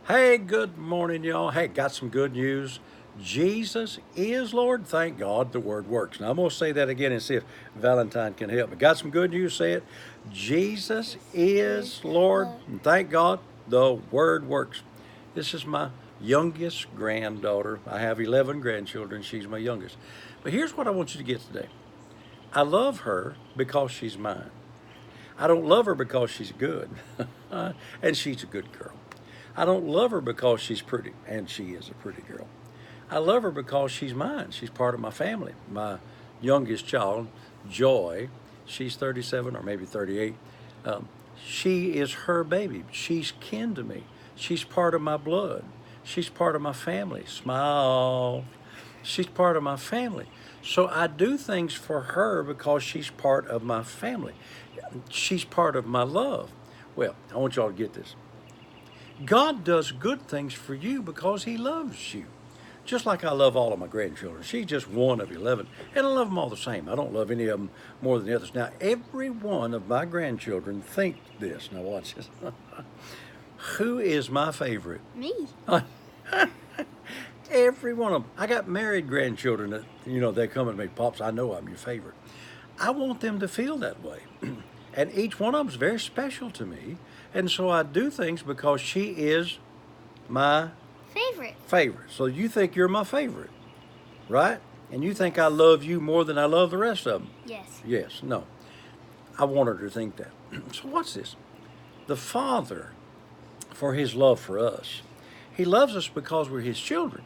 Hey, good morning, y'all. Hey, got some good news. Jesus is Lord. Thank God the word works. Now, I'm going to say that again and see if Valentine can help me. Got some good news? Say it. Jesus is Lord. And thank God the word works. This is my youngest granddaughter. I have 11 grandchildren. She's my youngest. But here's what I want you to get today. I love her because she's mine. I don't love her because she's good, and she's a good girl. I don't love her because she's pretty, and she is a pretty girl. I love her because she's mine. She's part of my family. My youngest child, Joy, she's 37 or maybe 38. Um, she is her baby. She's kin to me. She's part of my blood. She's part of my family. Smile. She's part of my family. So I do things for her because she's part of my family. She's part of my love. Well, I want y'all to get this. God does good things for you because He loves you. Just like I love all of my grandchildren. She's just one of 11, and I love them all the same. I don't love any of them more than the others. Now, every one of my grandchildren think this. Now, watch this. Who is my favorite? Me. Every one of them. I got married grandchildren that, they come and me, Pops, I know I'm your favorite. I want them to feel that way. And each one of them is very special to me. And so I do things because she is my Favorite. So you think you're my favorite, right? And you think I love you more than I love the rest of them. Yes. Yes, no. I want her to think that. So watch this. The Father, for His love for us, He loves us because we're His children.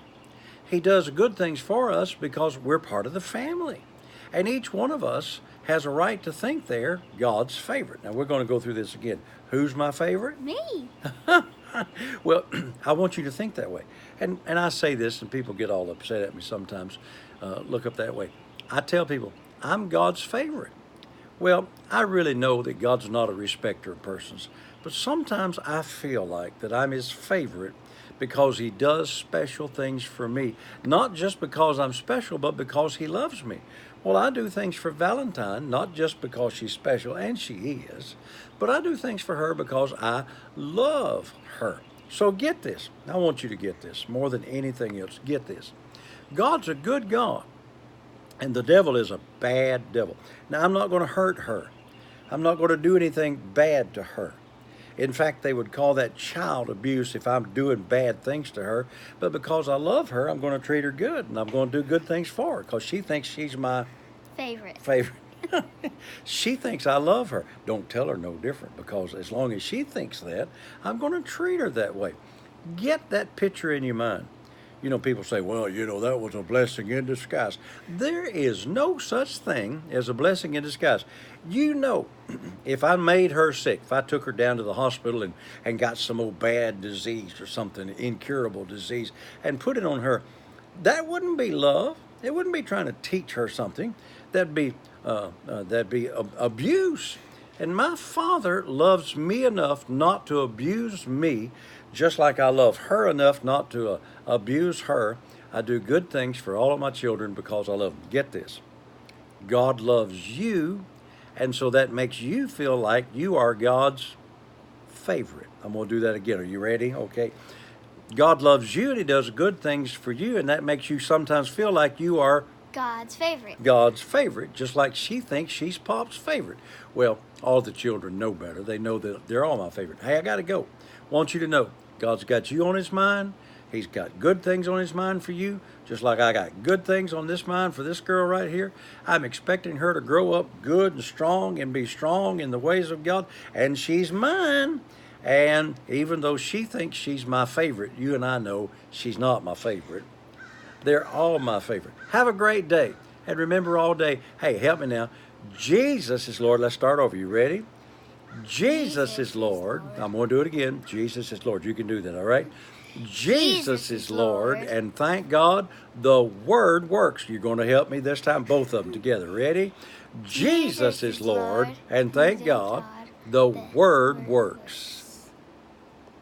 He does good things for us because we're part of the family. And each one of us has a right to think they're God's favorite. Now, we're going to go through this again. Who's my favorite? Me. Well, I want you to think that way. And I say this, and people get all upset at me sometimes. Look up that way. I tell people, I'm God's favorite. Well, I really know that God's not a respecter of persons, but sometimes I feel like that I'm His favorite because He does special things for me. Not just because I'm special, but because He loves me. Well, I do things for Valentine, not just because she's special, and she is, but I do things for her because I love her. So get this. I want you to get this more than anything else. Get this. God's a good God, and the devil is a bad devil. Now, I'm not going to hurt her. I'm not going to do anything bad to her. In fact, they would call that child abuse if I'm doing bad things to her. But because I love her, I'm going to treat her good, and I'm going to do good things for her because she thinks she's my Favorite. She thinks I love her. Don't tell her no different because as long as she thinks that, I'm going to treat her that way. Get that picture in your mind. People say, well, that was a blessing in disguise. There is no such thing as a blessing in disguise. If I made her sick, if I took her down to the hospital and got some old bad disease or something, incurable disease, and put it on her, that wouldn't be love. It wouldn't be trying to teach her something. That'd be abuse. And my Father loves me enough not to abuse me, just like I love her enough not to abuse her. I do good things for all of my children because I love them. Get this. God loves you, and so that makes you feel like you are God's favorite. I'm going to do that again. Are you ready? Okay. God loves you, and He does good things for you, and that makes you sometimes feel like you are God's favorite, just like she thinks she's Pop's favorite. Well, all the children know better. They know that they're all my favorite. Hey, I got to go. Want you to know, God's got you on His mind. He's got good things on His mind for you, just like I got good things on this mind for this girl right here. I'm expecting her to grow up good and strong and be strong in the ways of God, and she's mine. And even though she thinks she's my favorite, you and I know she's not my favorite. They're all my favorite. Have a great day. And remember all day, hey, help me now. Jesus is Lord. Let's start over. You ready? Jesus is Lord. I'm going to do it again. Jesus is Lord. You can do that, all right? Jesus is Lord. And thank God the Word works. You're going to help me this time, both of them together. Ready? Jesus is Lord. And thank God the Word works.